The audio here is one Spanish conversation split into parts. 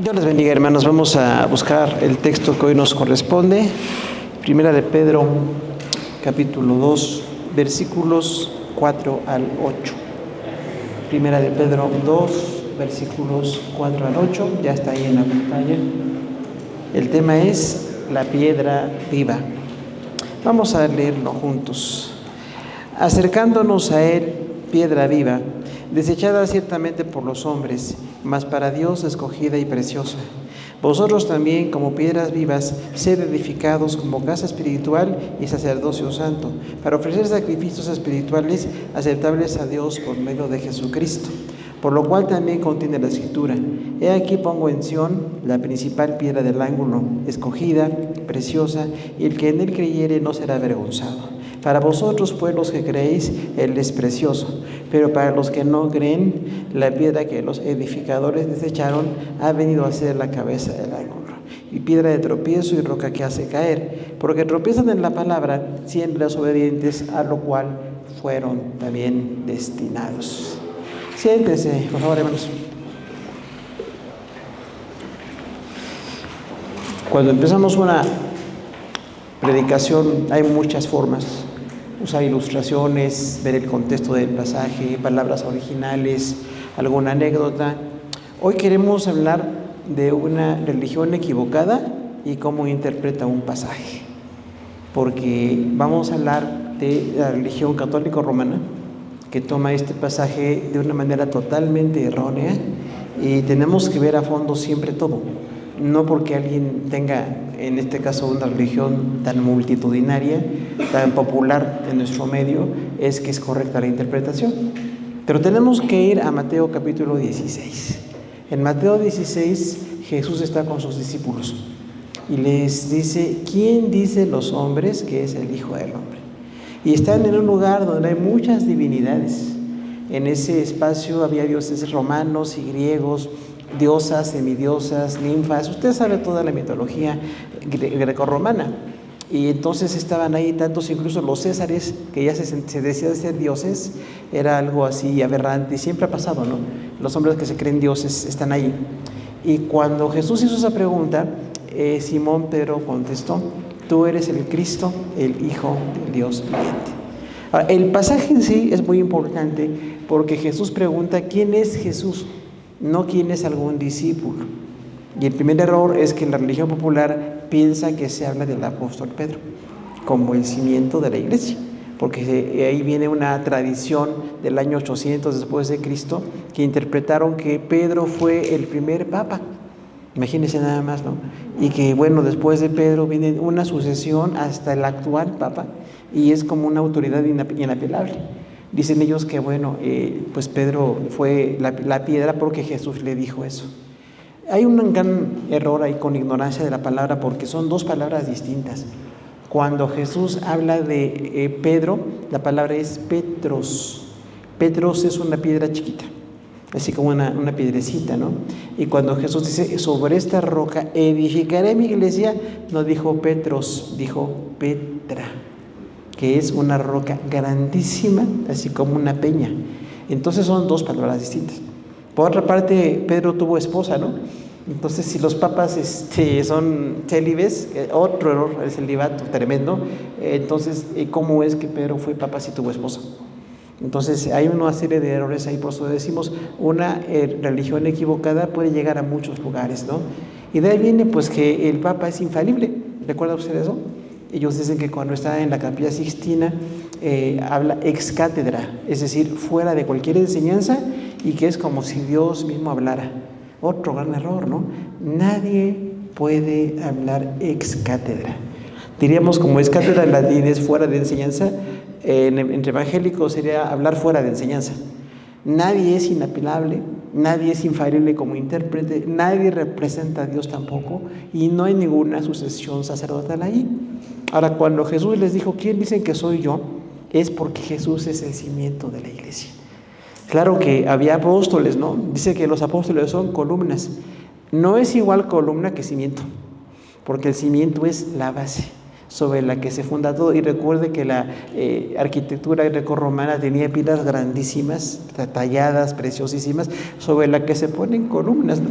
Dios les bendiga, hermanos. Vamos a buscar el texto que hoy nos corresponde. Primera de Pedro, capítulo 2, versículos 4 al 8. Primera de Pedro 2, versículos 4 al 8. Ya está ahí en la pantalla. El tema es la piedra viva. Vamos a leerlo juntos. Acercándonos a él, piedra viva, desechada ciertamente por los hombres, mas para Dios escogida y preciosa. Vosotros también, como piedras vivas, sed edificados como casa espiritual y sacerdocio santo, para ofrecer sacrificios espirituales aceptables a Dios por medio de Jesucristo. Por lo cual también contiene la Escritura: He aquí pongo en Sión la principal piedra del ángulo, escogida, preciosa, y el que en él creyere no será avergonzado. Para vosotros, pues, los que creéis, él es precioso, pero para los que no creen, la piedra que los edificadores desecharon ha venido a ser la cabeza del ángulo, y piedra de tropiezo y roca que hace caer, porque tropiezan en la palabra, siendo desobedientes, a lo cual fueron también destinados. Siéntense, por favor, hermanos. Cuando empezamos una predicación hay muchas formas: usar ilustraciones, ver el contexto del pasaje, palabras originales, alguna anécdota. Hoy queremos hablar de una religión equivocada y cómo interpreta un pasaje, porque vamos a hablar de la religión católica romana, que toma este pasaje de una manera totalmente errónea, y tenemos que ver a fondo siempre todo. No porque alguien tenga, en este caso, una religión tan multitudinaria, tan popular en nuestro medio, es que es correcta la interpretación. Pero tenemos que ir a Mateo capítulo 16. En Mateo 16, Jesús está con sus discípulos y les dice: ¿quién dice los hombres que es el Hijo del Hombre? Y están en un lugar donde hay muchas divinidades. En ese espacio había dioses romanos y griegos, diosas, semidiosas, ninfas. Usted sabe toda la mitología grecorromana. Y entonces estaban ahí tantos, incluso los césares, que ya se decían ser dioses. Era algo así aberrante, y siempre ha pasado, ¿no? Los hombres que se creen dioses están ahí. Y cuando Jesús hizo esa pregunta, Simón Pedro contestó: tú eres el Cristo, el Hijo del Dios viviente. Ahora, el pasaje en sí es muy importante, porque Jesús pregunta quién es Jesús, no quién es algún discípulo. Y el primer error es que la religión popular piensa que se habla del apóstol Pedro como el cimiento de la iglesia, porque ahí viene una tradición del año 800 después de Cristo, que interpretaron que Pedro fue el primer papa. Imagínense nada más, ¿no? Y que, bueno, después de Pedro viene una sucesión hasta el actual papa, y es como una autoridad inapelable. Dicen ellos que, bueno, pues Pedro fue la piedra porque Jesús le dijo eso. Hay un gran error ahí con ignorancia de la palabra, porque son dos palabras distintas. Cuando Jesús habla de Pedro, la palabra es Petros. Petros es una piedra chiquita, así como una piedrecita, ¿no? Y cuando Jesús dice: sobre esta roca edificaré mi iglesia, no dijo Petros, dijo Petra, que es una roca grandísima, así como una peña. Entonces son dos palabras distintas. Por otra parte, Pedro tuvo esposa, ¿no? Entonces, si los papas son célibes, otro error, el celibato tremendo. Entonces, ¿cómo es que Pedro fue papa si tuvo esposa? Entonces, hay una serie de errores ahí. Por eso decimos, una religión equivocada puede llegar a muchos lugares, ¿no? Y de ahí viene, pues, que el papa es infalible. ¿Recuerda usted eso? Ellos dicen que cuando está en la Capilla Sixtina, habla ex cátedra, es decir, fuera de cualquier enseñanza, y que es como si Dios mismo hablara. Otro gran error, ¿no? Nadie puede hablar ex cátedra. Diríamos, como ex cátedra en latín es fuera de enseñanza, entre evangélicos sería hablar fuera de enseñanza. Nadie es inapelable, nadie es infalible como intérprete, nadie representa a Dios tampoco, y no hay ninguna sucesión sacerdotal ahí. Ahora, cuando Jesús les dijo: ¿quién dicen que soy yo?, es porque Jesús es el cimiento de la iglesia. Claro que había apóstoles, ¿no? Dice que los apóstoles son columnas. No es igual columna que cimiento, porque el cimiento es la base sobre la que se funda todo. Y recuerde que la arquitectura grecorromana tenía piedras grandísimas, talladas, preciosísimas, sobre la que se ponen columnas, ¿no?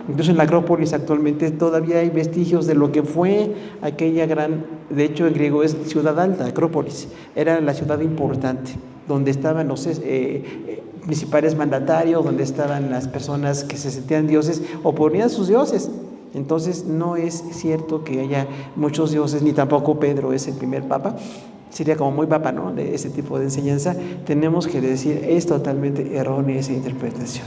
Incluso en la Acrópolis actualmente todavía hay vestigios de lo que fue aquella gran, de hecho en griego es ciudad alta, Acrópolis, era la ciudad importante, donde estaban los principales mandatarios, donde estaban las personas que se sentían dioses o ponían sus dioses. Entonces no es cierto que haya muchos dioses, ni tampoco Pedro es el primer papa. Sería como muy papa, ¿no?, de ese tipo de enseñanza. Tenemos que decir, es totalmente errónea esa interpretación.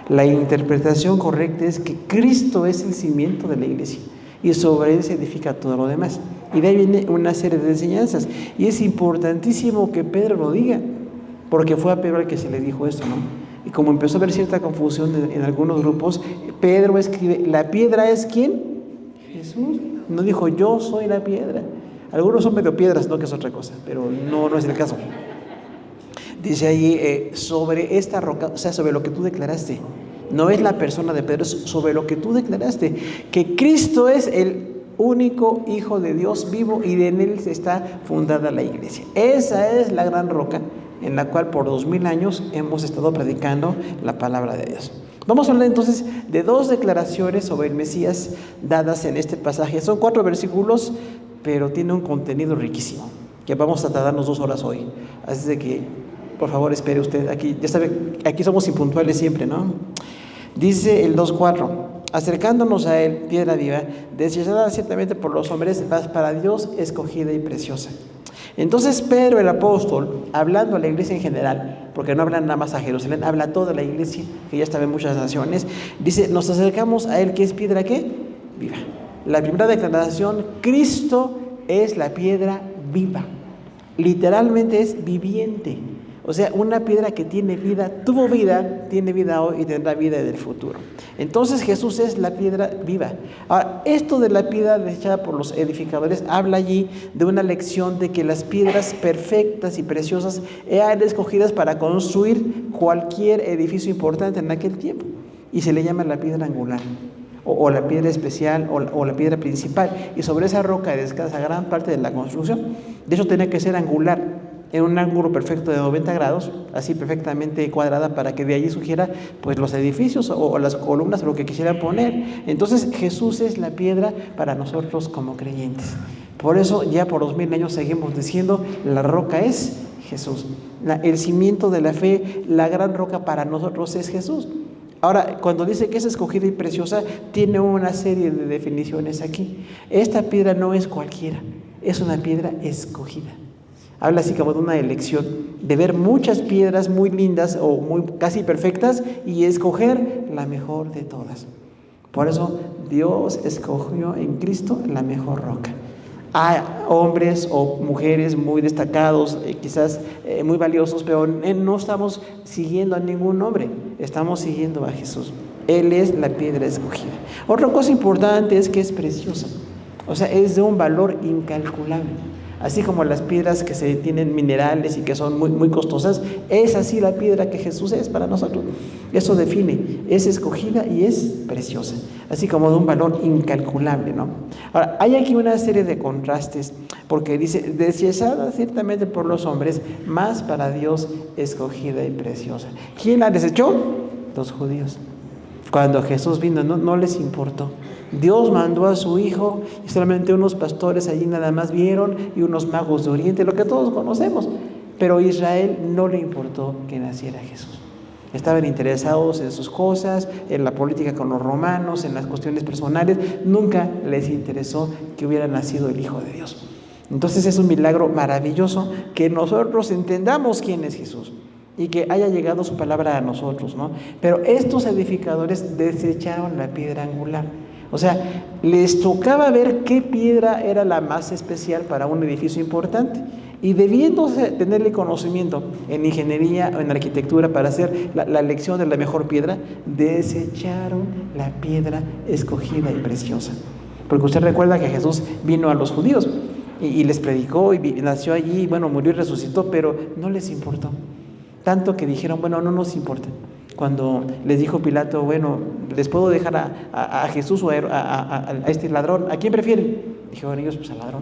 La interpretación correcta es que Cristo es el cimiento de la iglesia y sobre él se edifica todo lo demás. Y de ahí viene una serie de enseñanzas. Y es importantísimo que Pedro lo diga, porque fue a Pedro al que se le dijo esto, ¿no? Y como empezó a haber cierta confusión en algunos grupos, Pedro escribe, ¿la piedra es quién? Jesús. No dijo, yo soy la piedra. Algunos son medio piedras, no, que es otra cosa, pero no es el caso. Dice ahí, sobre esta roca, o sea, sobre lo que tú declaraste. No es la persona de Pedro, es sobre lo que tú declaraste. Que Cristo es el único Hijo de Dios vivo y en él está fundada la iglesia. Esa es la gran roca en la cual por 2000 años hemos estado predicando la palabra de Dios. Vamos a hablar entonces de 2 declaraciones sobre el Mesías dadas en este pasaje. Son 4 versículos, pero tiene un contenido riquísimo, que vamos a tardarnos 2 horas hoy. Así de que, por favor, espere usted. Aquí, ya sabe, aquí somos impuntuales siempre, ¿no? Dice el 2:4, acercándonos a él, piedra viva, deseada ciertamente por los hombres, mas para Dios escogida y preciosa. Entonces Pedro el apóstol, hablando a la iglesia en general, porque no habla nada más a Jerusalén, habla a toda la iglesia, que ya estaba en muchas naciones, dice, nos acercamos a él, que es piedra, ¿qué? Viva. La primera declaración, Cristo es la piedra viva. Literalmente es viviente. O sea, una piedra que tiene vida, tuvo vida, tiene vida hoy y tendrá vida en el futuro. Entonces Jesús es la piedra viva. Ahora, esto de la piedra desechada por los edificadores habla allí de una lección de que las piedras perfectas y preciosas eran escogidas para construir cualquier edificio importante en aquel tiempo. Y se le llama la piedra angular, o la piedra especial, o la piedra principal. Y sobre esa roca descansa gran parte de la construcción. De hecho, tenía que ser angular, en un ángulo perfecto de 90 grados, así perfectamente cuadrada, para que de allí surgiera pues los edificios o las columnas o lo que quisieran poner. Entonces Jesús es la piedra para nosotros como creyentes. Por eso ya por 2000 años seguimos diciendo, la roca es Jesús. El cimiento de la fe, la gran roca para nosotros es Jesús. Ahora, cuando dice que es escogida y preciosa, tiene una serie de definiciones aquí. Esta piedra no es cualquiera, es una piedra escogida. Habla así como de una elección, de ver muchas piedras muy lindas o muy casi perfectas y escoger la mejor de todas. Por eso Dios escogió en Cristo la mejor roca. Hay hombres o mujeres muy destacados, quizás muy valiosos, pero no estamos siguiendo a ningún hombre, estamos siguiendo a Jesús. Él es la piedra escogida. Otra cosa importante es que es preciosa, o sea, es de un valor incalculable. Así como las piedras que se tienen minerales y que son muy, muy costosas, es así la piedra que Jesús es para nosotros. Eso define, es escogida y es preciosa, así como de un valor incalculable, ¿no? Ahora, hay aquí una serie de contrastes, porque dice, deseada ciertamente por los hombres, mas para Dios escogida y preciosa. ¿Quién la desechó? Los judíos. Cuando Jesús vino, no les importó. Dios mandó a su Hijo y solamente unos pastores allí nada más vieron y unos magos de Oriente, lo que todos conocemos. Pero a Israel no le importó que naciera Jesús. Estaban interesados en sus cosas, en la política con los romanos, en las cuestiones personales. Nunca les interesó que hubiera nacido el Hijo de Dios. Entonces es un milagro maravilloso que nosotros entendamos quién es Jesús y que haya llegado su palabra a nosotros, ¿no? Pero estos edificadores desecharon la piedra angular. O sea, les tocaba ver qué piedra era la más especial para un edificio importante. Y debiéndose tenerle conocimiento en ingeniería o en arquitectura para hacer la elección de la mejor piedra, desecharon la piedra escogida y preciosa. Porque usted recuerda que Jesús vino a los judíos y les predicó y nació allí, bueno, murió y resucitó, pero no les importó. Tanto que dijeron, bueno, no nos importa. Cuando les dijo Pilato, bueno, les puedo dejar a Jesús o a este ladrón, ¿a quién prefieren? Dijeron ellos, pues al ladrón.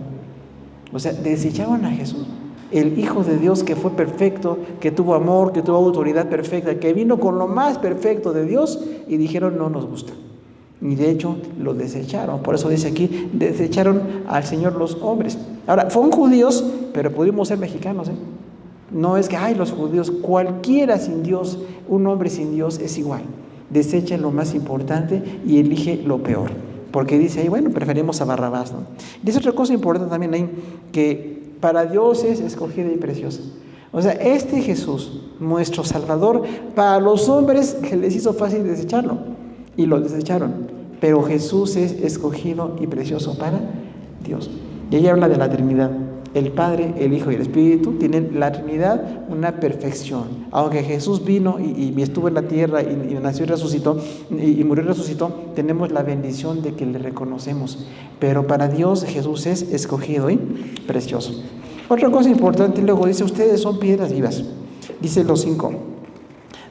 O sea, desechaban a Jesús, el Hijo de Dios que fue perfecto, que tuvo amor, que tuvo autoridad perfecta, que vino con lo más perfecto de Dios, y dijeron, no nos gusta. Y de hecho lo desecharon. Por eso dice aquí, desecharon al Señor los hombres. Ahora, fueron judíos, pero pudimos ser mexicanos, ¿eh? No es que, los judíos, cualquiera sin Dios, un hombre sin Dios es igual. Desecha lo más importante y elige lo peor. Porque dice ahí, bueno, preferimos a Barrabás, ¿no? Dice otra cosa importante también ahí, que para Dios es escogida y preciosa. O sea, este Jesús, nuestro Salvador, para los hombres se les hizo fácil desecharlo. Y lo desecharon. Pero Jesús es escogido y precioso para Dios. Y ella habla de la Trinidad. El Padre, el Hijo y el Espíritu tienen la Trinidad una perfección. Aunque Jesús vino y estuvo en la tierra y nació y resucitó y murió y resucitó, tenemos la bendición de que le reconocemos. Pero para Dios Jesús es escogido y precioso. Otra cosa importante, luego dice, ustedes son piedras vivas. Dice los 5.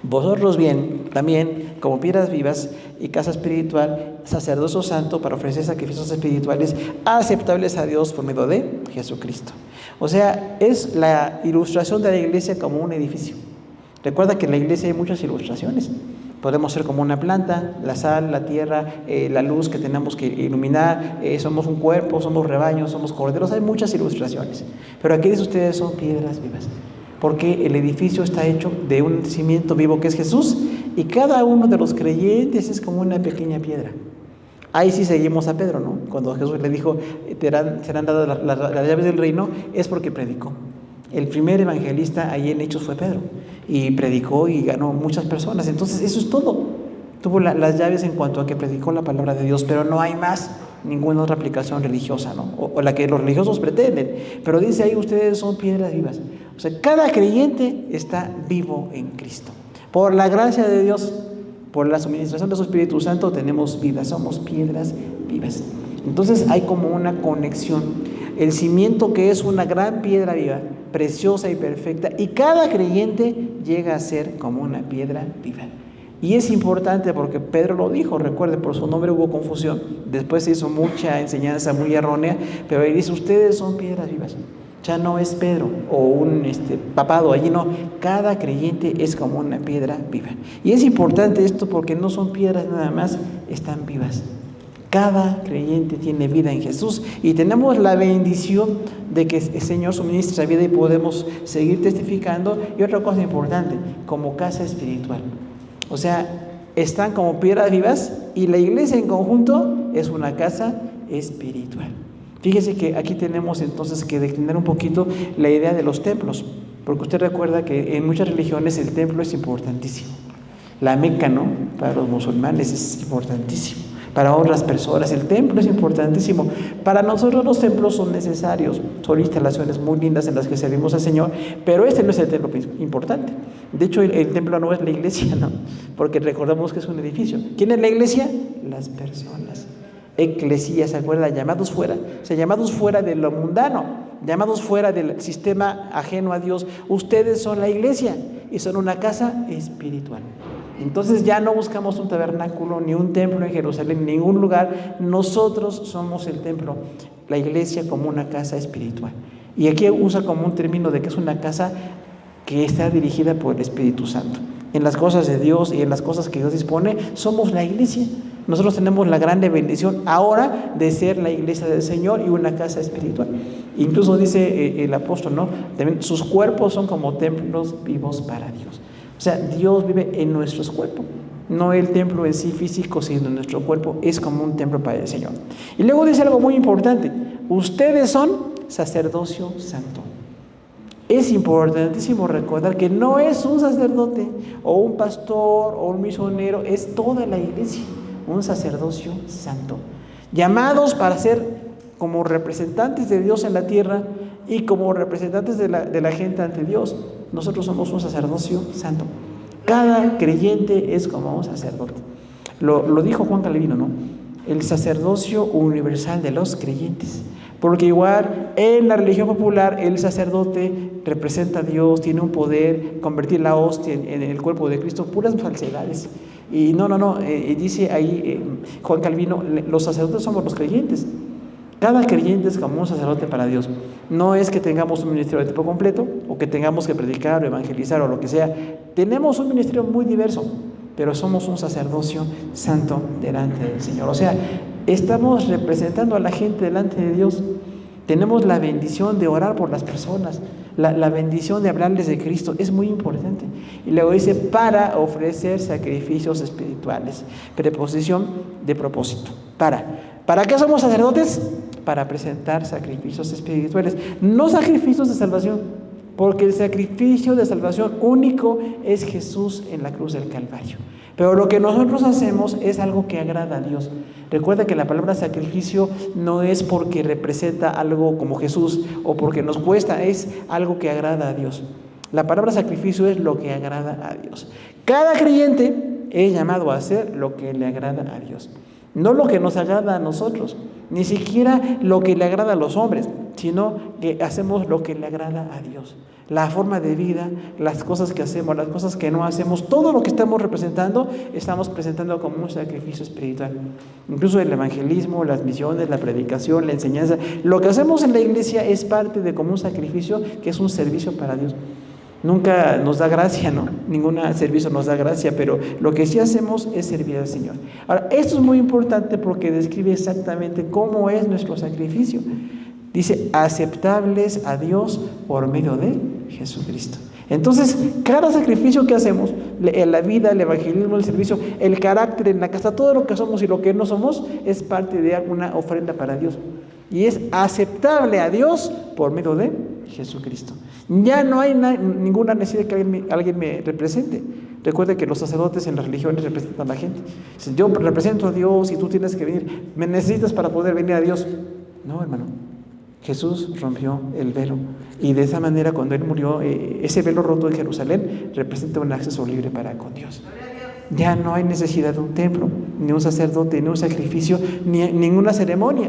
Vosotros bien, también, como piedras vivas y casa espiritual, sacerdocio santo para ofrecer sacrificios espirituales aceptables a Dios por medio de Jesucristo. O sea, es la ilustración de la iglesia como un edificio. Recuerda que en la iglesia hay muchas ilustraciones. Podemos ser como una planta, la sal, la tierra, la luz que tenemos que iluminar, somos un cuerpo, somos rebaños, somos corderos, hay muchas ilustraciones. Pero aquí dice, ustedes son piedras vivas. Porque el edificio está hecho de un cimiento vivo que es Jesús, y cada uno de los creyentes es como una pequeña piedra. Ahí sí seguimos a Pedro, ¿no? Cuando Jesús le dijo, serán dadas las llaves del reino, es porque predicó. El primer evangelista ahí en Hechos fue Pedro, y predicó y ganó muchas personas. Entonces eso es todo. Tuvo las llaves en cuanto a que predicó la palabra de Dios, pero no hay más ninguna otra aplicación religiosa, ¿no? O la que los religiosos pretenden. Pero dice ahí, ustedes son piedras vivas. O sea, cada creyente está vivo en Cristo. Por la gracia de Dios, por la suministración de su Espíritu Santo, tenemos vida, somos piedras vivas. Entonces hay como una conexión. El cimiento, que es una gran piedra viva, preciosa y perfecta, y cada creyente llega a ser como una piedra viva. Y es importante porque Pedro lo dijo, recuerde, por su nombre hubo confusión, después se hizo mucha enseñanza muy errónea, pero ahí dice, ustedes son piedras vivas. Ya no es Pedro o un papado, allí no, cada creyente es como una piedra viva. Y es importante esto porque no son piedras nada más, están vivas. Cada creyente tiene vida en Jesús y tenemos la bendición de que el Señor suministra vida y podemos seguir testificando. Y otra cosa importante, como casa espiritual. O sea, están como piedras vivas y la iglesia en conjunto es una casa espiritual. Fíjese que aquí tenemos entonces que declinar un poquito la idea de los templos, porque usted recuerda que en muchas religiones el templo es importantísimo. La Meca, ¿no? Para los musulmanes es importantísimo. Para otras personas el templo es importantísimo. Para nosotros los templos son necesarios, son instalaciones muy lindas en las que servimos al Señor, pero este no es el templo importante. De hecho, el templo no es la iglesia, ¿no? Porque recordamos que es un edificio. ¿Quién es la iglesia? Las personas. Eclesía, ¿se acuerda? Llamados fuera, o sea, llamados fuera de lo mundano, llamados fuera del sistema ajeno a Dios. Ustedes son la iglesia y son una casa espiritual. Entonces ya no buscamos un tabernáculo, ni un templo en Jerusalén, ni ningún lugar. Nosotros somos el templo, la iglesia como una casa espiritual. Y aquí usa como un término de que es una casa que está dirigida por el Espíritu Santo. En las cosas de Dios y en las cosas que Dios dispone, somos la iglesia. Nosotros tenemos la grande bendición ahora de ser la iglesia del Señor y una casa espiritual. Incluso dice el apóstol, ¿no? También sus cuerpos son como templos vivos para Dios. O sea, Dios vive en nuestros cuerpos. No el templo en sí físico, sino nuestro cuerpo es como un templo para el Señor. Y luego dice algo muy importante. Ustedes son sacerdocio santo. Es importantísimo recordar que no es un sacerdote o un pastor o un misionero, es toda la iglesia, un sacerdocio santo. Llamados para ser como representantes de Dios en la tierra y como representantes de la gente ante Dios. Nosotros somos un sacerdocio santo. Cada creyente es como un sacerdote. Lo dijo Juan Calvino, ¿no? El sacerdocio universal de los creyentes. Porque igual en la religión popular el sacerdote representa a Dios, tiene un poder, convertir la hostia en el cuerpo de Cristo, puras falsedades. Y no, dice ahí Juan Calvino, los sacerdotes somos los creyentes. Cada creyente es como un sacerdote para Dios. No es que tengamos un ministerio de tiempo completo o que tengamos que predicar o evangelizar o lo que sea. Tenemos un ministerio muy diverso. pero somos un sacerdocio santo delante del Señor. O sea, estamos representando a la gente delante de Dios. Tenemos la bendición de orar por las personas, la bendición de hablarles de Cristo, es muy importante. Y luego dice, para ofrecer sacrificios espirituales. Preposición de propósito. ¿Para qué somos sacerdotes? Para presentar sacrificios espirituales, no sacrificios de salvación, porque el sacrificio de salvación único es Jesús en la cruz del Calvario. Pero lo que nosotros hacemos es algo que agrada a Dios. Recuerda que la palabra sacrificio no es porque representa algo como Jesús o porque nos cuesta, es algo que agrada a Dios. La palabra sacrificio es lo que agrada a Dios. Cada creyente es llamado a hacer lo que le agrada a Dios. No lo que nos agrada a nosotros, ni siquiera lo que le agrada a los hombres, sino que hacemos lo que le agrada a Dios. La forma de vida, las cosas que hacemos, las cosas que no hacemos, todo lo que estamos representando, estamos presentando como un sacrificio espiritual. Incluso el evangelismo, las misiones, la predicación, la enseñanza, lo que hacemos en la iglesia es parte de como un sacrificio que es un servicio para Dios. Nunca nos da gracia, ¿no? Ningún servicio nos da gracia, pero lo que sí hacemos es servir al Señor. Ahora, esto es muy importante porque describe exactamente cómo es nuestro sacrificio. Dice, aceptables a Dios por medio de Jesucristo. Entonces, cada sacrificio que hacemos, la vida, el evangelismo, el servicio, el carácter, en la casa, todo lo que somos y lo que no somos, es parte de una ofrenda para Dios. Y es aceptable a Dios por medio de Jesucristo. Ya no hay ninguna necesidad de que alguien me represente. Recuerde que los sacerdotes en las religiones representan a la gente. Yo represento a Dios y tú tienes que venir. ¿Me necesitas para poder venir a Dios? No, hermano. Jesús rompió el velo. Y de esa manera, cuando Él murió, ese velo roto de Jerusalén representa un acceso libre para con Dios. Ya no hay necesidad de un templo, ni un sacerdote, ni un sacrificio, ni ninguna ceremonia.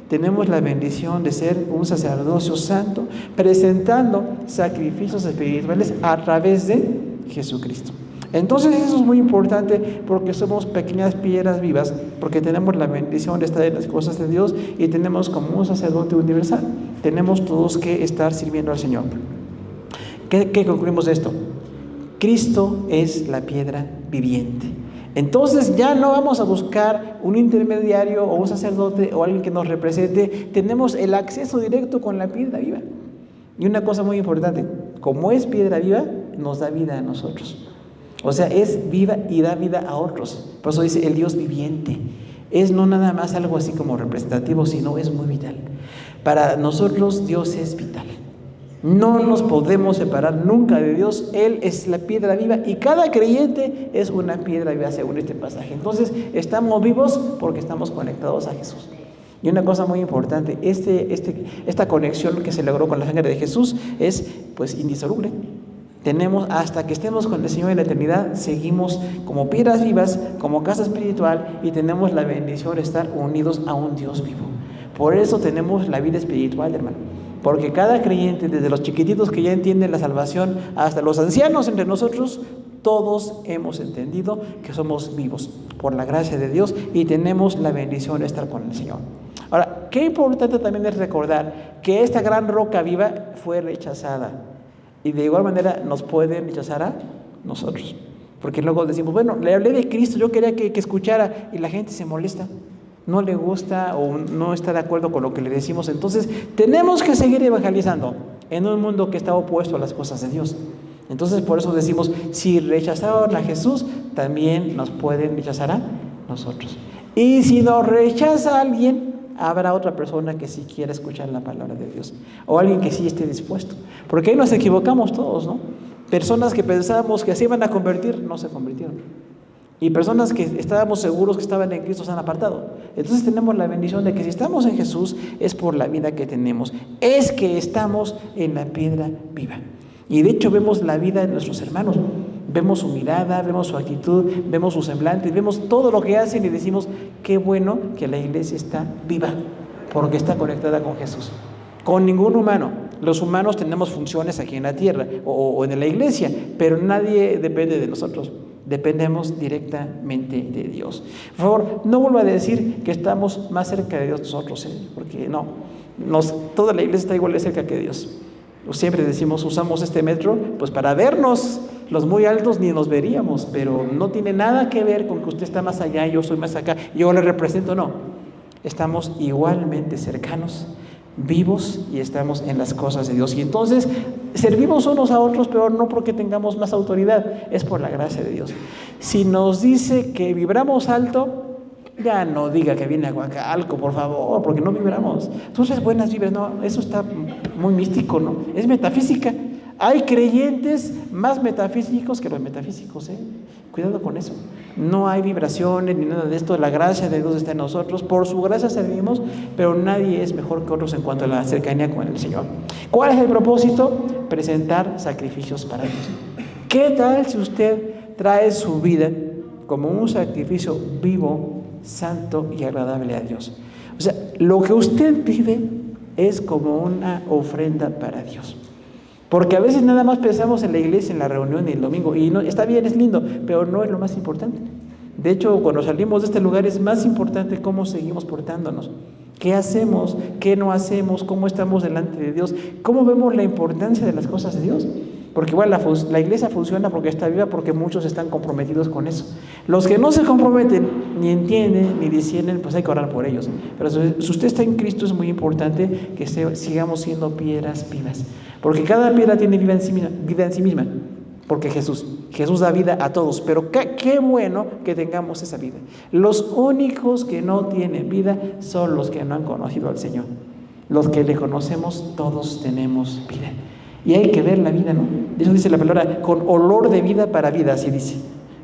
Tenemos la bendición de ser un sacerdocio santo, presentando sacrificios espirituales a través de Jesucristo. Entonces eso es muy importante porque somos pequeñas piedras vivas, porque tenemos la bendición de estar en las cosas de Dios y tenemos como un sacerdote universal. Tenemos todos que estar sirviendo al Señor. ¿Qué concluimos de esto? Cristo es la piedra viviente. Entonces ya no vamos a buscar un intermediario o un sacerdote o alguien que nos represente. Tenemos el acceso directo con la piedra viva. Y una cosa muy importante, como es piedra viva, nos da vida a nosotros. O sea, es viva y da vida a otros. Por eso dice el Dios viviente. Es no nada más algo así como representativo, sino es muy vital. Para nosotros Dios es vital. No nos podemos separar nunca de Dios. Él es la piedra viva y cada creyente es una piedra viva según este pasaje. Entonces estamos vivos porque estamos conectados a Jesús. Y una cosa muy importante, esta conexión que se logró con la sangre de Jesús es pues indisoluble. Tenemos, hasta que estemos con el Señor en la eternidad, seguimos como piedras vivas, como casa espiritual y tenemos la bendición de estar unidos a un Dios vivo. Por eso tenemos la vida espiritual, hermano. Porque cada creyente, desde los chiquititos que ya entienden la salvación hasta los ancianos entre nosotros, todos hemos entendido que somos vivos por la gracia de Dios y tenemos la bendición de estar con el Señor. Ahora, qué importante también es recordar que esta gran roca viva fue rechazada y de igual manera nos pueden rechazar a nosotros. Porque luego decimos, bueno, le hablé de Cristo, yo quería que escuchara y la gente se molesta. No le gusta o no está de acuerdo con lo que le decimos. Entonces tenemos que seguir evangelizando en un mundo que está opuesto a las cosas de Dios. Entonces por eso decimos, si rechazaron a Jesús, también nos pueden rechazar a nosotros. Y si nos rechaza a alguien, habrá otra persona que sí quiera escuchar la palabra de Dios. O alguien que sí esté dispuesto. Porque ahí nos equivocamos todos, ¿no? Personas que pensábamos que se iban a convertir, no se convirtieron. Y personas que estábamos seguros que estaban en Cristo se han apartado. Entonces tenemos la bendición de que si estamos en Jesús es por la vida que tenemos. Es que estamos en la piedra viva. Y de hecho vemos la vida de nuestros hermanos. Vemos su mirada, vemos su actitud, vemos su semblante, vemos todo lo que hacen y decimos, qué bueno que la iglesia está viva, porque está conectada con Jesús. Con ningún humano. Los humanos tenemos funciones aquí en la tierra o en la iglesia, pero nadie depende de nosotros. Dependemos directamente de Dios. Por favor, no vuelva a decir que estamos más cerca de Dios nosotros, porque no. Toda la iglesia está igual de cerca que Dios. Siempre decimos, usamos este metro pues para vernos los muy altos ni nos veríamos, pero no tiene nada que ver con que usted está más allá y yo soy más acá, yo le represento, no. Estamos igualmente cercanos, vivos y estamos en las cosas de Dios. Y entonces servimos unos a otros, pero no porque tengamos más autoridad, es por la gracia de Dios. Si nos dice que vibramos alto, ya no diga que viene a Coacalco, por favor, porque no vibramos. Entonces, buenas vibras, no, eso está muy místico, ¿no? Es metafísica. Hay creyentes más metafísicos que los metafísicos, ¿eh? Cuidado con eso. No hay vibraciones ni nada de esto. La gracia de Dios está en nosotros. Por su gracia servimos, pero nadie es mejor que otros en cuanto a la cercanía con el Señor. ¿Cuál es el propósito? Presentar sacrificios para Dios. ¿Qué tal si usted trae su vida como un sacrificio vivo, santo y agradable a Dios? O sea, lo que usted vive es como una ofrenda para Dios. Porque a veces nada más pensamos en la iglesia, en la reunión y el domingo, y no, está bien, es lindo, pero no es lo más importante. De hecho, cuando salimos de este lugar es más importante cómo seguimos portándonos, qué hacemos, qué no hacemos, cómo estamos delante de Dios, cómo vemos la importancia de las cosas de Dios. Porque igual la iglesia funciona porque está viva, porque muchos están comprometidos con eso. Los que no se comprometen, ni entienden, ni disciernen, pues hay que orar por ellos. Pero si usted está en Cristo, es muy importante que sigamos siendo piedras vivas. Porque cada piedra tiene vida en sí misma. Porque Jesús da vida a todos. Pero qué bueno que tengamos esa vida. Los únicos que no tienen vida son los que no han conocido al Señor. Los que le conocemos, todos tenemos vida. Y hay que ver la vida, ¿no? Eso dice la palabra, con olor de vida para vida, así dice.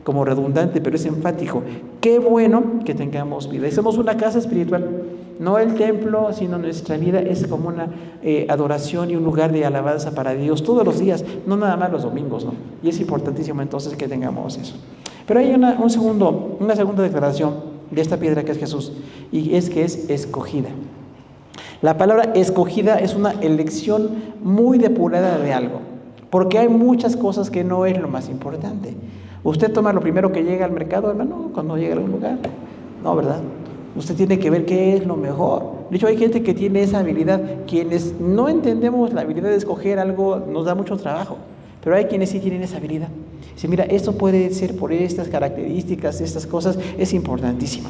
Como redundante, pero es enfático. Qué bueno que tengamos vida. Y somos una casa espiritual. No el templo, sino nuestra vida es como una adoración y un lugar de alabanza para Dios todos los días, no nada más los domingos, ¿no? Y es importantísimo entonces que tengamos eso. Pero hay una segunda declaración de esta piedra que es Jesús, y es que es escogida. La palabra escogida es una elección muy depurada de algo, porque hay muchas cosas que no es lo más importante. Usted toma lo primero que llega al mercado, hermano, cuando llega a algún lugar. No, ¿verdad? Usted tiene que ver qué es lo mejor. De hecho, hay gente que tiene esa habilidad. Quienes no entendemos la habilidad de escoger algo, nos da mucho trabajo. Pero hay quienes sí tienen esa habilidad. Dice, mira, esto puede ser por estas características, estas cosas, es importantísimo.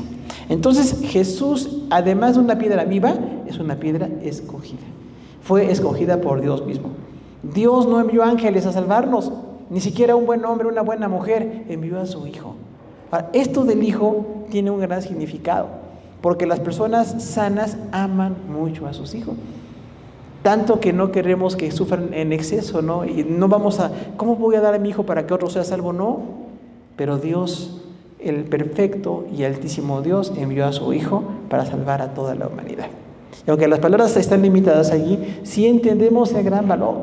Entonces, Jesús, además de una piedra viva, es una piedra escogida. Fue escogida por Dios mismo. Dios no envió ángeles a salvarnos, ni siquiera un buen hombre, una buena mujer, envió a su Hijo. Ahora, esto del Hijo tiene un gran significado, porque las personas sanas aman mucho a sus hijos. Tanto que no queremos que sufran en exceso, ¿no? Y no vamos a, ¿cómo voy a dar a mi hijo para que otro sea salvo? No, pero Dios, el perfecto y altísimo Dios, envió a su Hijo para salvar a toda la humanidad. Y aunque las palabras están limitadas allí, sí entendemos el gran valor.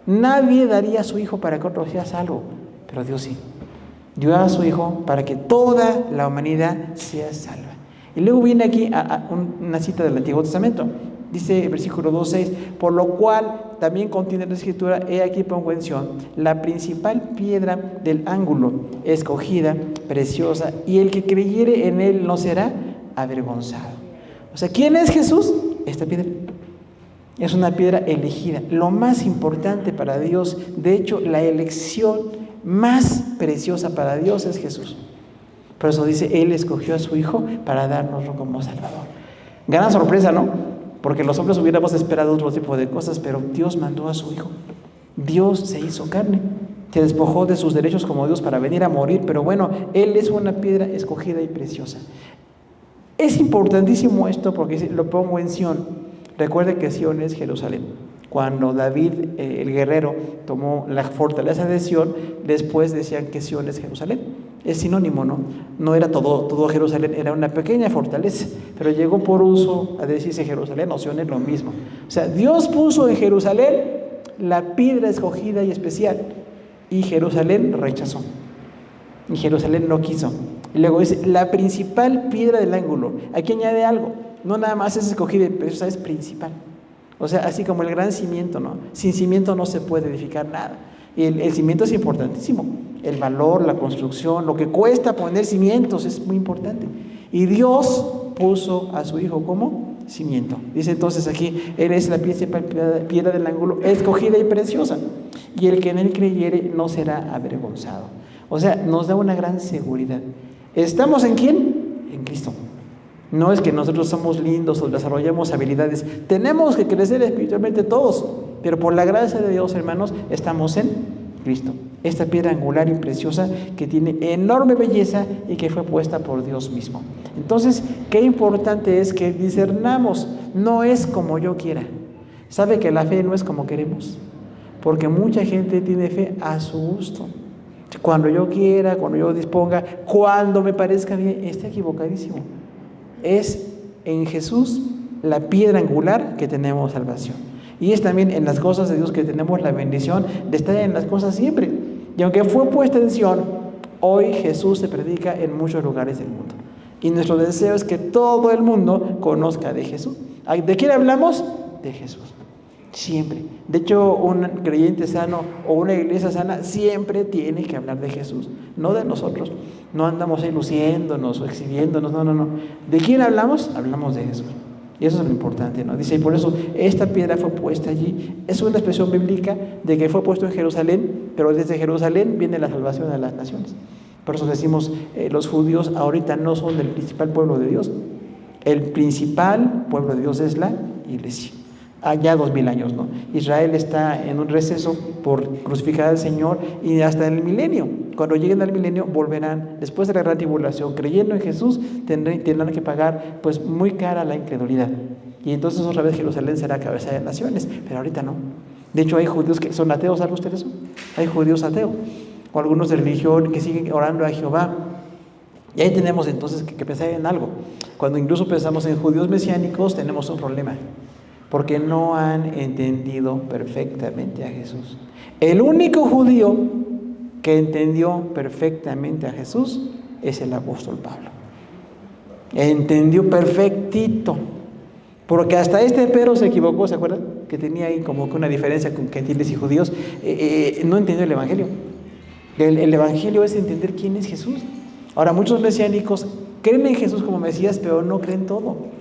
Nadie daría a su Hijo para que otro sea salvo, pero Dios sí. Dio a su Hijo para que toda la humanidad sea salva. Y luego viene aquí una cita del Antiguo Testamento. Dice el versículo 2:6, por lo cual también contiene la Escritura, he aquí pongo en Sión la principal piedra del ángulo, escogida, preciosa, y el que creyere en él no será avergonzado. O sea, ¿quién es Jesús? Esta piedra. Es una piedra elegida, lo más importante para Dios. De hecho, la elección más preciosa para Dios es Jesús. Por eso dice, Él escogió a su Hijo para dárnoslo como Salvador. Gran sorpresa, ¿no? Porque los hombres hubiéramos esperado otro tipo de cosas, pero Dios mandó a su Hijo. Dios se hizo carne, se despojó de sus derechos como Dios para venir a morir, pero bueno, Él es una piedra escogida y preciosa. Es importantísimo esto porque lo pongo en Sión. Recuerde que Sión es Jerusalén. Cuando David, el guerrero, tomó la fortaleza de Sión, después decían que Sión es Jerusalén. Es sinónimo, ¿no? No era todo Jerusalén, era una pequeña fortaleza, pero llegó por uso a decirse Jerusalén o Sión es lo mismo. O sea, Dios puso en Jerusalén la piedra escogida y especial, y Jerusalén rechazó. Y Jerusalén no quiso. Y luego dice, la principal piedra del ángulo. Aquí añade algo. No nada más es escogida, pero esa es principal. O sea, así como el gran cimiento, ¿no? Sin cimiento no se puede edificar nada. Y el cimiento es importantísimo. El valor, la construcción, lo que cuesta poner cimientos es muy importante. Y Dios puso a su Hijo como cimiento. Dice entonces aquí, Él es la principal piedra del ángulo, escogida y preciosa. y el que en él creyere no será avergonzado. O sea, nos da una gran seguridad. ¿Estamos en quién? En Cristo. No es que nosotros somos lindos o desarrollamos habilidades. Tenemos que crecer espiritualmente todos, pero por la gracia de Dios, hermanos, estamos en Cristo. Esta piedra angular y preciosa que tiene enorme belleza y que fue puesta por Dios mismo. Entonces, qué importante es que discernamos, no es como yo quiera. ¿Sabe que la fe no es como queremos? Porque mucha gente tiene fe a su gusto. Cuando yo quiera, cuando yo disponga, cuando me parezca bien, está equivocadísimo. Es en Jesús la piedra angular que tenemos salvación. Y es también en las cosas de Dios que tenemos la bendición de estar en las cosas siempre. Y aunque fue puesta en Sion, hoy Jesús se predica en muchos lugares del mundo. Y nuestro deseo es que todo el mundo conozca de Jesús. ¿De quién hablamos? De Jesús. Siempre. De hecho, un creyente sano o una iglesia sana siempre tiene que hablar de Jesús, no de nosotros. No andamos ahí luciéndonos o exhibiéndonos, no. ¿De quién hablamos? Hablamos de Jesús. Y eso es lo importante, ¿no? Dice, y por eso esta piedra fue puesta allí. Es una expresión bíblica de que fue puesto en Jerusalén, pero desde Jerusalén viene la salvación de las naciones. Por eso decimos, los judíos ahorita no son el principal pueblo de Dios. El principal pueblo de Dios es la iglesia. Allá 2000 años, ¿no? Israel está en un receso por crucificar al Señor y hasta en el milenio. Cuando lleguen al milenio volverán, después de la gran tribulación, creyendo en Jesús, tendrán que pagar pues muy cara la incredulidad. Y entonces otra vez Jerusalén será cabeza de naciones, pero ahorita no. De hecho hay judíos que son ateos, ¿saben ustedes eso? Hay judíos ateos, o algunos de religión que siguen orando a Jehová. Y ahí tenemos entonces que pensar en algo. Cuando incluso pensamos en judíos mesiánicos, tenemos un problema. Porque no han entendido perfectamente a Jesús. El único judío que entendió perfectamente a Jesús es el apóstol Pablo. Entendió perfectito. Porque hasta Pedro se equivocó, ¿se acuerdan? Que tenía ahí como que una diferencia con gentiles y judíos. No entendió el evangelio. El evangelio es entender quién es Jesús. Ahora, muchos mesiánicos creen en Jesús como Mesías, pero no creen todo.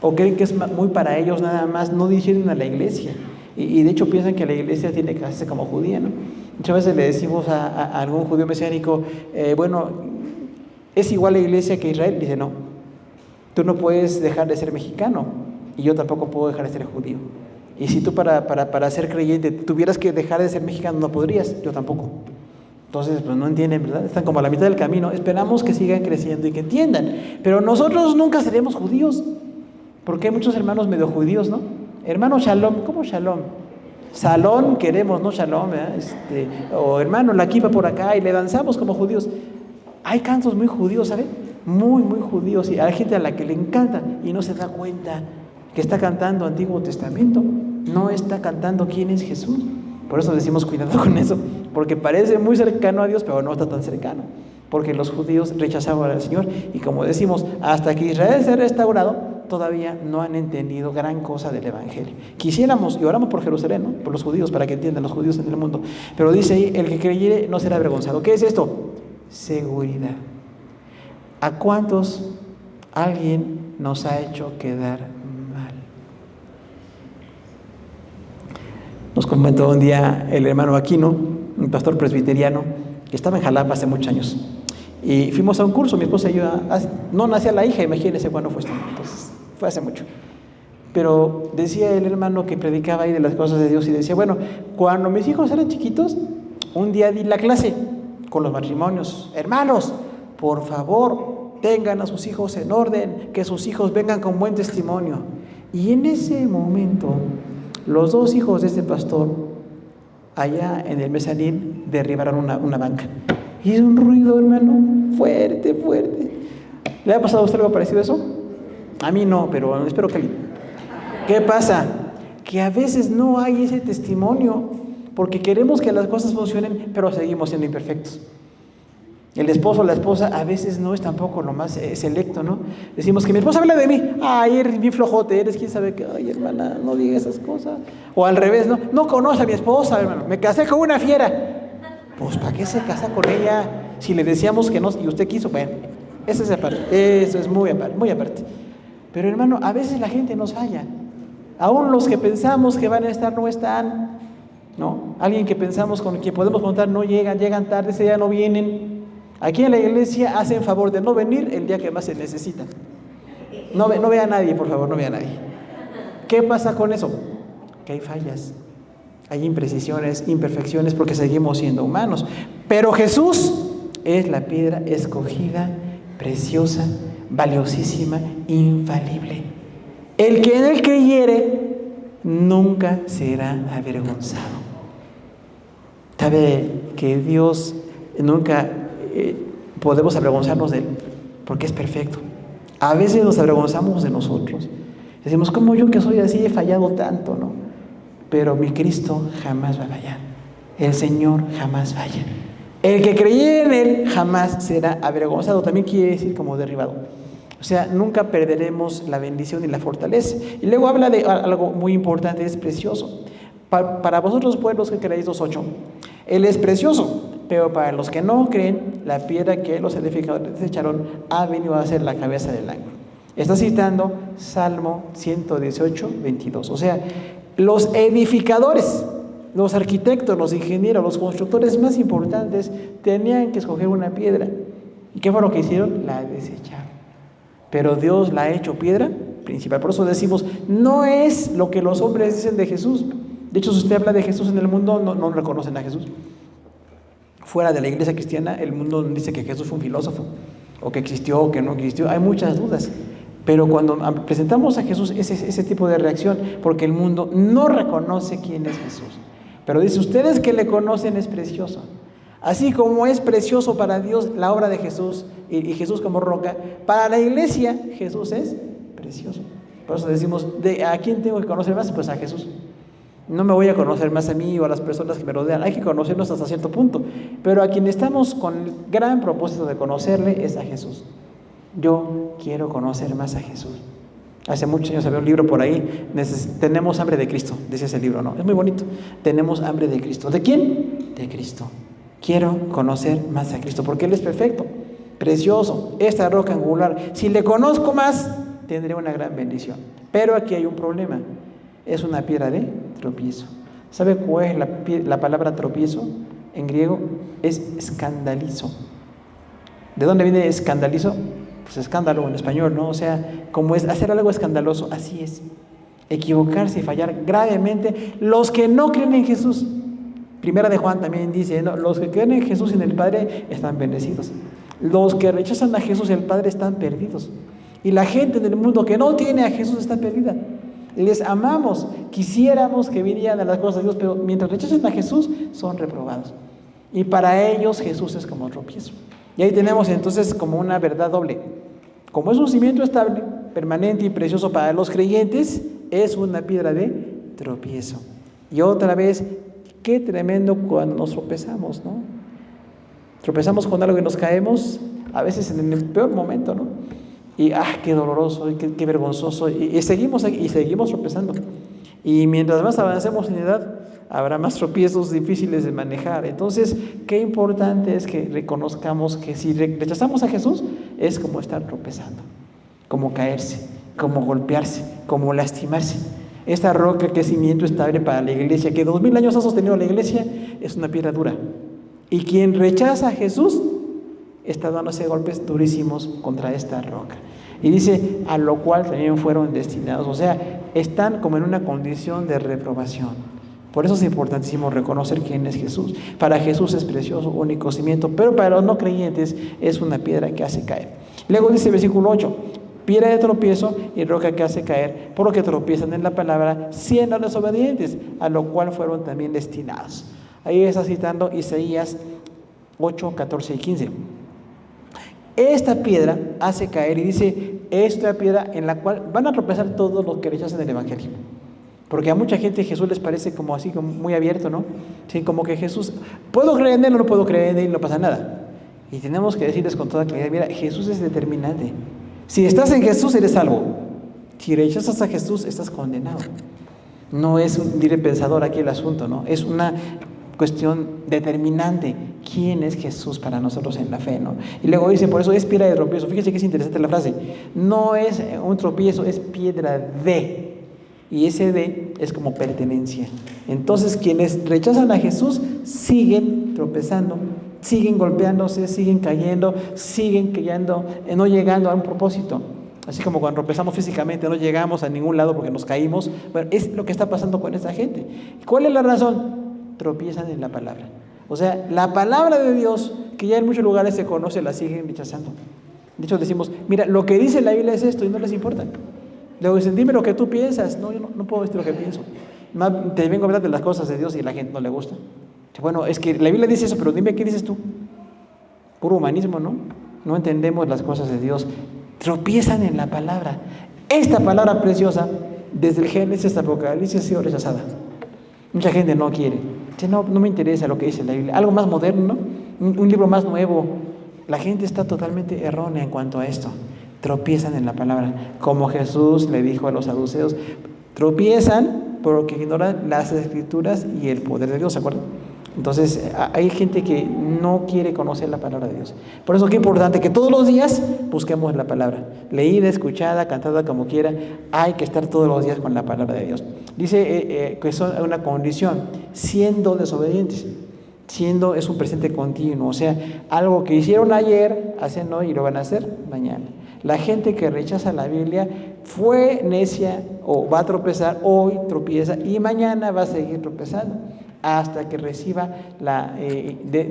O creen que es muy para ellos nada más, no digieren a la iglesia. Y de hecho piensan que la iglesia tiene que hacerse como judía, ¿no? Muchas veces le decimos a algún judío mesiánico, bueno, ¿es igual la iglesia que Israel? Dice, no, tú no puedes dejar de ser mexicano y yo tampoco puedo dejar de ser judío. Y si tú para ser creyente tuvieras que dejar de ser mexicano, no podrías, yo tampoco. Entonces, pues no entienden, ¿verdad? Están como a la mitad del camino. Esperamos que sigan creciendo y que entiendan. Pero nosotros nunca seremos judíos. Porque hay muchos hermanos medio judíos, ¿no? Hermano Shalom, ¿cómo Shalom? Salón queremos, no Shalom, ¿verdad? O hermano, la kiva por acá y le danzamos como judíos. Hay cantos muy judíos, ¿sabe? Muy, muy judíos. Y hay gente a la que le encanta y no se da cuenta que está cantando Antiguo Testamento. No está cantando quién es Jesús. Por eso decimos cuidado con eso. Porque parece muy cercano a Dios, pero no está tan cercano. Porque los judíos rechazaban al Señor. Y como decimos, hasta que Israel sea restaurado, todavía no han entendido gran cosa del evangelio. Quisiéramos, y oramos por Jerusalén, ¿no? Por los judíos, para que entiendan los judíos en el mundo. Pero dice ahí, el que creyere no será avergonzado. ¿Qué es esto? Seguridad. ¿A cuántos alguien nos ha hecho quedar mal? Nos comentó un día el hermano Aquino, un pastor presbiteriano, que estaba en Jalapa hace muchos años. Y fuimos a un curso, mi esposa y yo, no nacía la hija, imagínense cuándo fue esto. Entonces, fue hace mucho. Pero decía el hermano que predicaba ahí de las cosas de Dios y decía, bueno, cuando mis hijos eran chiquitos, un día di la clase con los matrimonios. Hermanos, por favor, tengan a sus hijos en orden, que sus hijos vengan con buen testimonio. Y en ese momento, los dos hijos de este pastor, allá en el mezanín, derribaron una banca. Y es un ruido, hermano, fuerte, fuerte. ¿Le ha pasado a usted algo parecido a eso? A mí no, pero espero que... ¿Qué pasa? Que a veces no hay ese testimonio, porque queremos que las cosas funcionen, pero seguimos siendo imperfectos. El esposo o la esposa a veces no es tampoco lo más selecto, ¿no? Decimos que mi esposa habla de mí, ay, eres bien flojote, eres quién sabe qué, ay, hermana, no diga esas cosas. O al revés, no conoce a mi esposa, hermano, me casé con una fiera. Pues, ¿para qué se casa con ella? Si le decíamos que no, y usted quiso, bueno, esa es aparte, eso es muy aparte. Pero, hermano, a veces la gente nos falla. Aún los que pensamos que van a estar, no están. ¿no? Alguien que pensamos con que podemos contar no llegan tarde, ese día no vienen. Aquí en la iglesia hacen favor de no venir el día que más se necesita. No ve a nadie, por favor, no ve a nadie. ¿Qué pasa con eso? Que hay fallas, hay imprecisiones, imperfecciones, porque seguimos siendo humanos. Pero Jesús es la piedra escogida, preciosa, valiosísima, infalible. El que en él creyere nunca será avergonzado. Sabe que Dios nunca podemos avergonzarnos de él, porque es perfecto. A veces nos avergonzamos de nosotros. Decimos, ¿cómo yo que soy así he fallado tanto, no? Pero mi Cristo jamás va a fallar. El Señor jamás falla. El que creyere en él jamás será avergonzado. También quiere decir como derribado. O sea, nunca perderemos la bendición y la fortaleza. Y luego habla de algo muy importante, es precioso. Para vosotros pueblos que creéis 2:8, él es precioso, pero para los que no creen, la piedra que los edificadores desecharon ha venido a ser la cabeza del ángulo. Está citando Salmo 118:22. O sea, los edificadores, los arquitectos, los ingenieros, los constructores más importantes tenían que escoger una piedra. ¿Y qué fue lo que hicieron? La desecharon. Pero Dios la ha hecho piedra principal. Por eso decimos, no es lo que los hombres dicen de Jesús. De hecho, si usted habla de Jesús en el mundo, no reconocen a Jesús. Fuera de la iglesia cristiana, el mundo dice que Jesús fue un filósofo, o que existió, o que no existió. Hay muchas dudas. Pero cuando presentamos a Jesús, ese tipo de reacción, porque el mundo no reconoce quién es Jesús. Pero dice, ustedes que le conocen es precioso. Así como es precioso para Dios la obra de Jesús y Jesús como roca, para la iglesia Jesús es precioso. Por eso decimos, ¿a quién tengo que conocer más? Pues a Jesús. No me voy a conocer más a mí o a las personas que me rodean, hay que conocernos hasta cierto punto. Pero a quien estamos con el gran propósito de conocerle es a Jesús. Yo quiero conocer más a Jesús. Hace muchos años había un libro por ahí, tenemos hambre de Cristo, dice ese libro, ¿no? Es muy bonito. Tenemos hambre de Cristo. ¿De quién? De Cristo. Quiero conocer más a Cristo, porque Él es perfecto, precioso, esta roca angular. Si le conozco más, tendré una gran bendición. Pero aquí hay un problema, es una piedra de tropiezo. ¿Sabe cuál es la palabra tropiezo? En griego es escandalizo. ¿De dónde viene escandalizo? Pues escándalo en español, ¿no? O sea, como es hacer algo escandaloso, así es. Equivocarse y fallar gravemente. Los que no creen en Jesús, Primera de Juan también dice, ¿no? Los que creen en Jesús y en el Padre están bendecidos. Los que rechazan a Jesús y al Padre están perdidos. Y la gente del mundo que no tiene a Jesús está perdida. Les amamos, quisiéramos que vinieran a las cosas de Dios, pero mientras rechazan a Jesús, son reprobados. Y para ellos Jesús es como tropiezo. Y ahí tenemos entonces como una verdad doble. Como es un cimiento estable, permanente y precioso para los creyentes, es una piedra de tropiezo. Y otra vez, qué tremendo cuando nos tropezamos, ¿no? Tropezamos con algo y nos caemos, a veces en el peor momento, ¿no? Y qué doloroso, y qué vergonzoso, y seguimos tropezando. Y mientras más avancemos en edad, habrá más tropiezos difíciles de manejar. Entonces, qué importante es que reconozcamos que si rechazamos a Jesús, es como estar tropezando, como caerse, como golpearse, como lastimarse. Esta roca que es cimiento estable para la iglesia, que 2000 años ha sostenido la iglesia, es una piedra dura. Y quien rechaza a Jesús está dándose golpes durísimos contra esta roca. Y dice, a lo cual también fueron destinados. O sea, están como en una condición de reprobación. Por eso es importantísimo reconocer quién es Jesús. Para Jesús es precioso, único cimiento, pero para los no creyentes es una piedra que hace caer. Luego dice versículo 8, piedra de tropiezo y roca que hace caer, por lo que tropiezan en la palabra, siendo desobedientes, a lo cual fueron también destinados. Ahí está citando Isaías 8, 14 y 15. Esta piedra hace caer, y dice, esta piedra en la cual van a tropezar todos los que rechazan el evangelio. Porque a mucha gente Jesús les parece como así, como muy abierto, ¿no? Sí, como que Jesús, ¿puedo creer en él o no puedo creer en él? No pasa nada. Y tenemos que decirles con toda claridad, mira, Jesús es determinante. Si estás en Jesús, eres salvo. Si rechazas a Jesús, estás condenado. No es un libre pensador aquí el asunto, ¿no? Es una cuestión determinante. ¿Quién es Jesús para nosotros en la fe, no? Y luego dice, por eso es piedra de tropiezo. Fíjese que es interesante la frase. No es un tropiezo, es piedra de. Y ese de es como pertenencia. Entonces, quienes rechazan a Jesús siguen tropezando, siguen golpeándose, siguen cayendo, siguen cayendo, no llegando a un propósito. Así como cuando tropezamos físicamente, no llegamos a ningún lado porque nos caímos. Bueno, es lo que está pasando con esta gente. ¿Cuál es la razón? Tropiezan en la palabra. O sea, la palabra de Dios, que ya en muchos lugares se conoce, la siguen rechazando. De hecho, decimos, mira, lo que dice la Biblia es esto, y no les importa. Luego dicen, dime lo que tú piensas. No, yo no puedo decir lo que pienso. Te vengo a hablar de las cosas de Dios y a la gente no le gusta. Bueno, es que la Biblia dice eso, pero dime qué dices tú. Puro humanismo, ¿no? No entendemos las cosas de Dios. Tropiezan en la palabra. Esta palabra preciosa, desde el Génesis hasta el Apocalipsis, ha sido rechazada. Mucha gente no quiere. Dice, no me interesa lo que dice la Biblia. Algo más moderno, ¿no? Un libro más nuevo. La gente está totalmente errónea en cuanto a esto. Tropiezan en la palabra. Como Jesús le dijo a los saduceos, tropiezan porque ignoran las Escrituras y el poder de Dios, ¿se acuerdan? Entonces, hay gente que no quiere conocer la palabra de Dios. Por eso es importante que todos los días busquemos la palabra. Leída, escuchada, cantada, como quiera, hay que estar todos los días con la palabra de Dios. Dice que es una condición, siendo desobedientes. Siendo es un presente continuo, o sea, algo que hicieron ayer, hacen hoy y lo van a hacer mañana. La gente que rechaza la Biblia fue necia o va a tropezar, hoy tropieza y mañana va a seguir tropezando hasta que reciba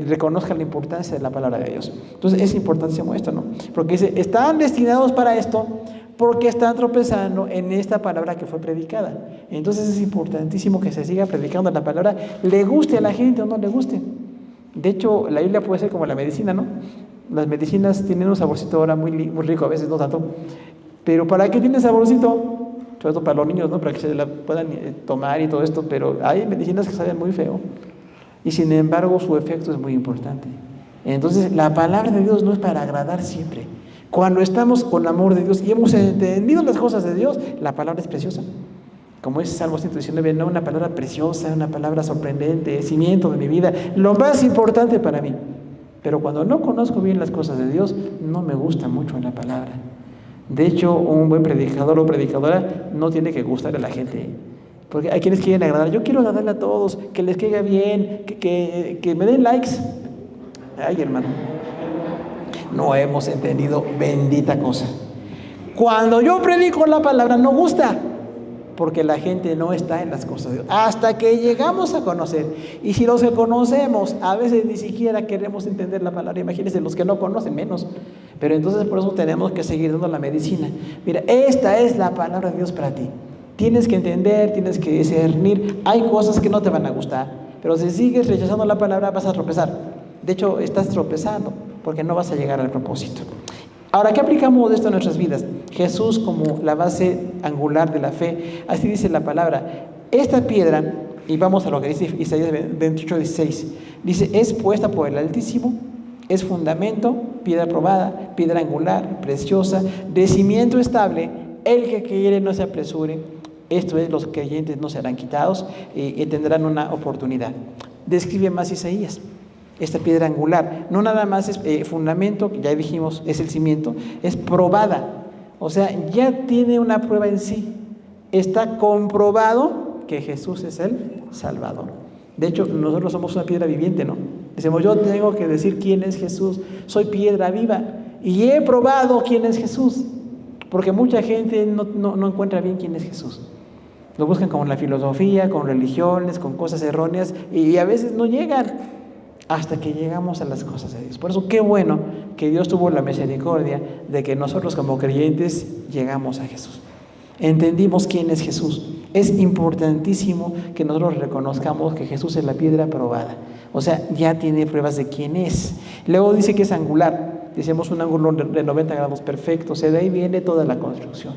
reconozca la importancia de la palabra de Dios. Entonces es importantísimo esto, ¿no? Porque dice, están destinados para esto porque están tropezando en esta palabra que fue predicada. Entonces es importantísimo que se siga predicando la palabra, le guste a la gente o no le guste. De hecho, la Biblia puede ser como la medicina, ¿no? Las medicinas tienen un saborcito ahora muy rico, a veces no tanto. Pero ¿para qué tiene saborcito? Sobre todo para los niños, ¿no? Para que se la puedan tomar y todo esto, pero hay medicinas que saben muy feo. Y sin embargo, su efecto es muy importante. Entonces, la palabra de Dios no es para agradar siempre. Cuando estamos con amor de Dios y hemos entendido las cosas de Dios, la palabra es preciosa. Como es Salmo 119, no, una palabra preciosa, una palabra sorprendente, cimiento de mi vida, lo más importante para mí. Pero cuando no conozco bien las cosas de Dios, no me gusta mucho la palabra. De hecho, un buen predicador o predicadora no tiene que gustarle a la gente. Porque hay quienes quieren agradar. Yo quiero agradarle a todos, que les caiga bien, que me den likes. Ay, hermano. No hemos entendido bendita cosa. Cuando yo predico la palabra no gusta, porque la gente no está en las cosas de Dios. Hasta que llegamos a conocer. Y si los que conocemos, a veces ni siquiera queremos entender la palabra. Imagínense los que no conocen menos. Pero entonces por eso tenemos que seguir dando la medicina. Mira, esta es la palabra de Dios para ti. Tienes que entender, tienes que discernir. Hay cosas que no te van a gustar. Pero si sigues rechazando la palabra vas a tropezar. De hecho, estás tropezando porque no vas a llegar al propósito. Ahora, ¿qué aplicamos de esto en nuestras vidas? Jesús como la base angular de la fe. Así dice la palabra. Esta piedra, y vamos a lo que dice Isaías 28:16, dice, es puesta por el Altísimo, es fundamento, piedra probada, piedra angular, preciosa, de cimiento estable, el que quiere no se apresure. Esto es, los creyentes no serán quitados y tendrán una oportunidad. Describe más Isaías. Esta piedra angular, no nada más es fundamento, ya dijimos, es el cimiento, es probada, o sea, ya tiene una prueba en sí, está comprobado que Jesús es el Salvador. De hecho, nosotros somos una piedra viviente, ¿no? Decimos, yo tengo que decir quién es Jesús, soy piedra viva y he probado quién es Jesús, porque mucha gente no encuentra bien quién es Jesús. Lo buscan con la filosofía, con religiones, con cosas erróneas y a veces no llegan hasta que llegamos a las cosas de Dios. Por eso qué bueno que Dios tuvo la misericordia de que nosotros como creyentes llegamos a Jesús. Entendimos quién es Jesús. Es importantísimo que nosotros reconozcamos que Jesús es la piedra probada. O sea, ya tiene pruebas de quién es. Luego dice que es angular. Decíamos un ángulo de 90 grados perfecto. O sea, de ahí viene toda la construcción.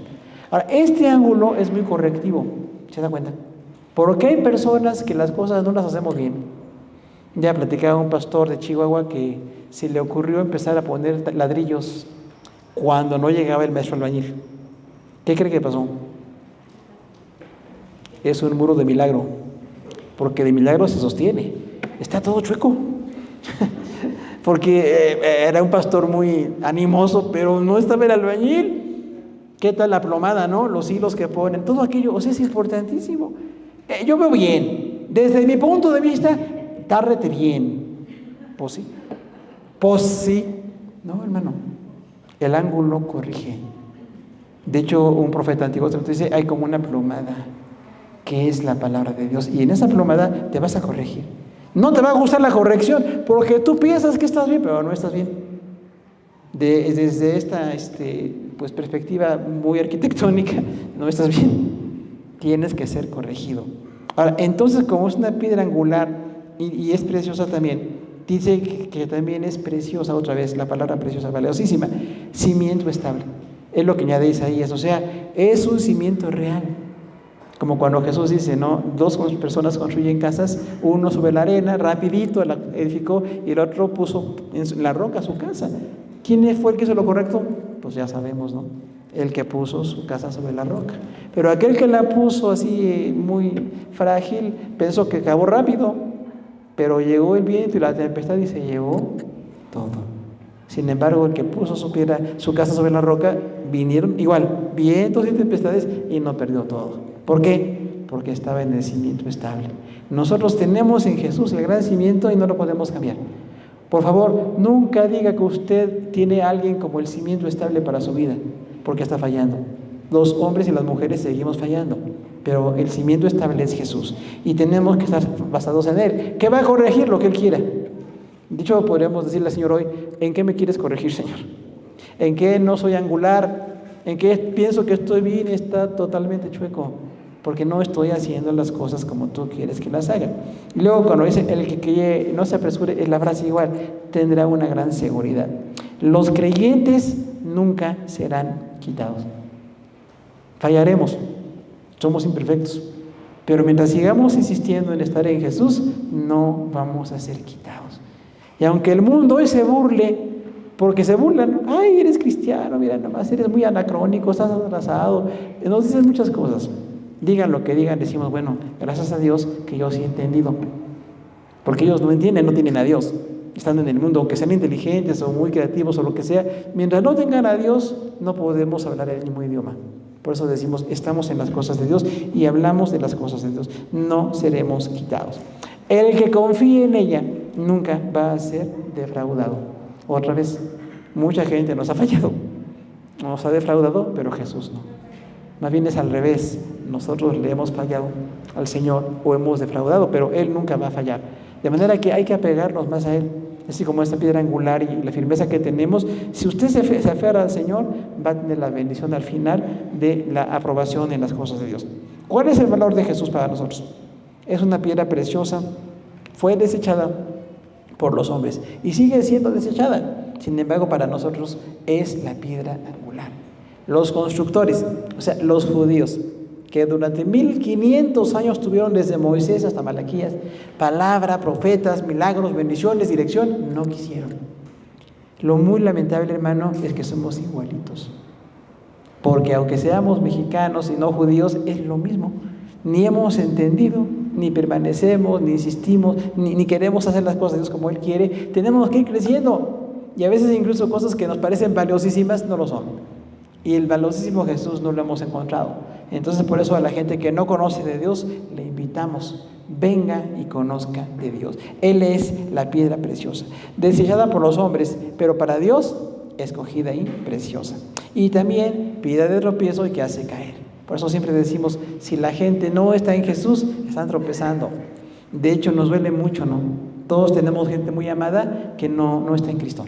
Ahora, este ángulo es muy correctivo. ¿Se da cuenta? Porque hay personas que las cosas no las hacemos bien. Ya platicaba un pastor de Chihuahua que se le ocurrió empezar a poner ladrillos cuando no llegaba el maestro albañil. ¿Qué cree que pasó? Es un muro de milagro, porque de milagro se sostiene. Está todo chueco. Porque era un pastor muy animoso, pero no estaba el albañil. ¿Qué tal la plomada, no? Los hilos que ponen, todo aquello, o sea, es importantísimo. Yo veo bien. Desde mi punto de vista, tárrete bien. Pues sí. Pues sí. No, hermano. El ángulo corrige. De hecho, un profeta antiguo te dice, hay como una plomada, que es la palabra de Dios. Y en esa plomada te vas a corregir. No te va a gustar la corrección, porque tú piensas que estás bien, pero no estás bien. Desde esta pues perspectiva muy arquitectónica, no estás bien. Tienes que ser corregido. Ahora, entonces, como es una piedra angular y es preciosa también, dice que también es preciosa, otra vez, la palabra preciosa, valiosísima, cimiento estable. Es lo que añade Isaías, o sea, es un cimiento real. Como cuando Jesús dice, ¿no? Dos personas construyen casas, uno sobre la arena, rapidito la edificó, y el otro puso en la roca su casa. ¿Quién fue el que hizo lo correcto? Pues ya sabemos, ¿no? El que puso su casa sobre la roca. Pero aquel que la puso así muy frágil, pensó que acabó rápido, pero llegó el viento y la tempestad y se llevó todo. Sin embargo, el que puso su casa sobre la roca, vinieron igual, vientos y tempestades y no perdió todo. ¿Por qué? Porque estaba en el cimiento estable. Nosotros tenemos en Jesús el gran cimiento y no lo podemos cambiar. Por favor, nunca diga que usted tiene a alguien como el cimiento estable para su vida, porque está fallando. Los hombres y las mujeres seguimos fallando, pero el cimiento estable es Jesús y tenemos que estar basados en Él, que va a corregir lo que Él quiera. Dicho, podríamos decirle al Señor hoy, ¿en qué me quieres corregir, Señor? ¿En qué no soy angular? ¿En qué pienso que estoy bien y está totalmente chueco? Porque no estoy haciendo las cosas como tú quieres que las haga. Y luego cuando dice, el que no se apresure, es la frase igual, tendrá una gran seguridad. Los creyentes nunca serán quitados. Fallaremos, somos imperfectos, pero mientras sigamos insistiendo en estar en Jesús, no vamos a ser quitados. Y aunque el mundo hoy se burle, porque se burlan, ay, eres cristiano, mira nomás, eres muy anacrónico, estás atrasado, nos dicen muchas cosas. Digan lo que digan, decimos, bueno, gracias a Dios que yo sí he entendido. Porque ellos no entienden, no tienen a Dios. Están en el mundo, aunque sean inteligentes o muy creativos o lo que sea, mientras no tengan a Dios, no podemos hablar el mismo idioma. Por eso decimos, estamos en las cosas de Dios y hablamos de las cosas de Dios. No seremos quitados. El que confíe en ella nunca va a ser defraudado. Otra vez, mucha gente nos ha fallado, nos ha defraudado, pero Jesús no. Más bien es al revés, nosotros le hemos fallado al Señor o hemos defraudado, pero Él nunca va a fallar. De manera que hay que apegarnos más a Él, así como esta piedra angular y la firmeza que tenemos. Si usted se aferra al Señor, va a tener la bendición al final de la aprobación en las cosas de Dios. ¿Cuál es el valor de Jesús para nosotros? Es una piedra preciosa, fue desechada por los hombres y sigue siendo desechada. Sin embargo, para nosotros es la piedra angular. Los constructores, o sea, los judíos, que durante 1500 años tuvieron desde Moisés hasta Malaquías, palabra, profetas, milagros, bendiciones, dirección, no quisieron. Lo muy lamentable, hermano, es que somos igualitos. Porque aunque seamos mexicanos y no judíos, es lo mismo. Ni hemos entendido, ni permanecemos, ni insistimos, ni queremos hacer las cosas de Dios como Él quiere. Tenemos que ir creciendo. Y a veces incluso cosas que nos parecen valiosísimas no lo son. Y el valiosísimo Jesús no lo hemos encontrado. Entonces por eso a la gente que no conoce de Dios, le invitamos, venga y conozca de Dios. Él es la piedra preciosa, desechada por los hombres, pero para Dios, escogida y preciosa. Y también piedra de tropiezo y que hace caer. Por eso siempre decimos, si la gente no está en Jesús, están tropezando. De hecho, nos duele mucho, ¿no? Todos tenemos gente muy amada que no está en Cristo,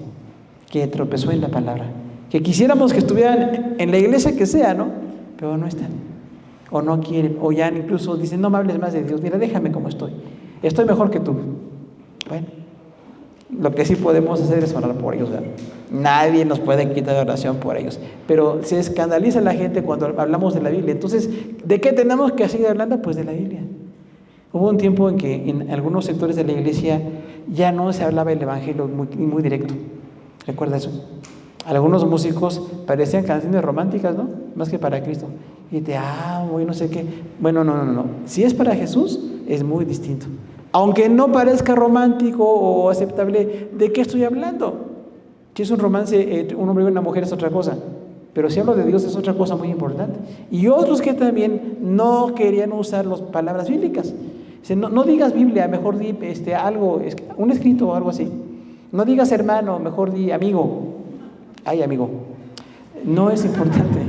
que tropezó en la palabra, que quisiéramos que estuvieran en la iglesia que sea, ¿no? Pero no están, o no quieren, o ya incluso dicen, no me hables más de Dios, mira, déjame como estoy mejor que tú. Bueno, lo que sí podemos hacer es orar por ellos, ¿verdad? Nadie nos puede quitar la oración por ellos, pero se escandaliza la gente cuando hablamos de la Biblia. Entonces, ¿de qué tenemos que seguir hablando? Pues de la Biblia. Hubo un tiempo en que en algunos sectores de la iglesia ya no se hablaba el evangelio muy directo. ¿Recuerda eso? Algunos músicos parecían canciones románticas, ¿no? Más que para Cristo. Y te amo y no sé qué. Bueno, no. Si es para Jesús, es muy distinto. Aunque no parezca romántico o aceptable, ¿de qué estoy hablando? Si es un romance, un hombre y una mujer es otra cosa. Pero si hablo de Dios es otra cosa muy importante. Y otros que también no querían usar las palabras bíblicas. Dicen, no digas Biblia, mejor di algo, un escrito o algo así. No digas hermano, mejor di amigo. Ay, amigo. No es importante.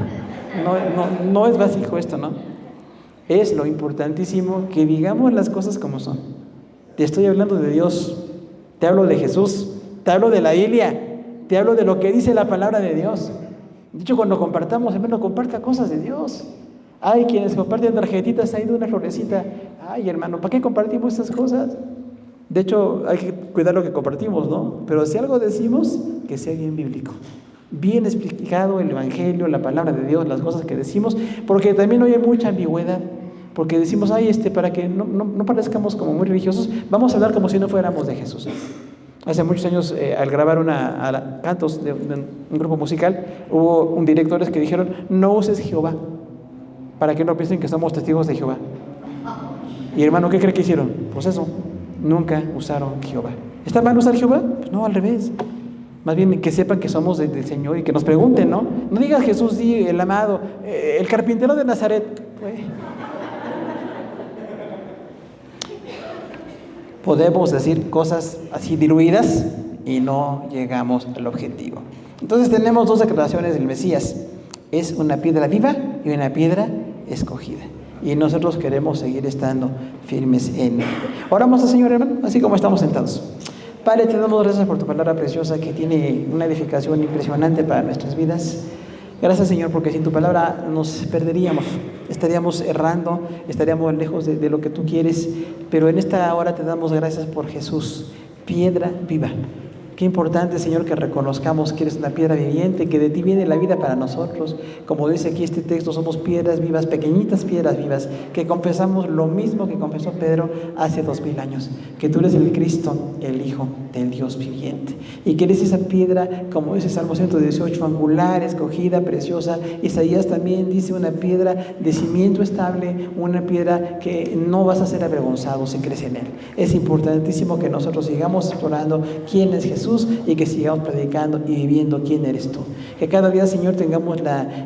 No es básico esto, ¿no? Es lo importantísimo que digamos las cosas como son. Te estoy hablando de Dios. Te hablo de Jesús. Te hablo de la Biblia. Te hablo de lo que dice la palabra de Dios. De hecho, cuando compartamos, hermano, comparta cosas de Dios. Hay quienes comparten tarjetitas ahí de una florecita. Ay, hermano, ¿para qué compartimos estas cosas? De hecho, hay que cuidar lo que compartimos, ¿no? Pero si algo decimos, que sea bien bíblico. Bien explicado el Evangelio, la palabra de Dios, las cosas que decimos, porque también hoy hay mucha ambigüedad. Porque decimos, ay, para que no parezcamos como muy religiosos, vamos a hablar como si no fuéramos de Jesús. Hace muchos años, al grabar cantos de un grupo musical, hubo directores que dijeron, no uses Jehová, para que no piensen que somos testigos de Jehová. Y hermano, ¿qué cree que hicieron? Pues eso, nunca usaron Jehová. ¿Está mal usar Jehová? Pues no, al revés. Más bien que sepan que somos del Señor y que nos pregunten, ¿no? No digas Jesús, di el amado, el carpintero de Nazaret. Podemos decir cosas así diluidas y no llegamos al objetivo. Entonces tenemos dos declaraciones del Mesías. Es una piedra viva y una piedra escogida. Y nosotros queremos seguir estando firmes en él. Oramos al Señor, hermano, así como estamos sentados. Padre, te damos gracias por tu palabra preciosa que tiene una edificación impresionante para nuestras vidas. Gracias, Señor, porque sin tu palabra nos perderíamos, estaríamos errando, estaríamos lejos de lo que tú quieres, pero en esta hora te damos gracias por Jesús, piedra viva. Qué importante, Señor, que reconozcamos que eres una piedra viviente, que de ti viene la vida para nosotros. Como dice aquí este texto, somos piedras vivas, pequeñitas piedras vivas, que confesamos lo mismo que confesó Pedro hace 2000 años, que tú eres el Cristo, el Hijo del Dios viviente. Y que eres esa piedra, como dice Salmo 118, angular, escogida, preciosa. Isaías también dice una piedra de cimiento estable, una piedra que no vas a ser avergonzado si crees en él. Es importantísimo que nosotros sigamos explorando quién es Jesús y que sigamos predicando y viviendo quién eres tú. Que cada día, Señor, tengamos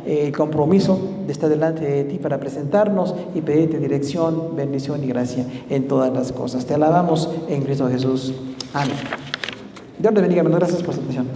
el compromiso de estar delante de ti para presentarnos y pedirte dirección, bendición y gracia en todas las cosas. Te alabamos en Cristo Jesús. Amén. Dios te bendiga, hermano. Gracias por su atención.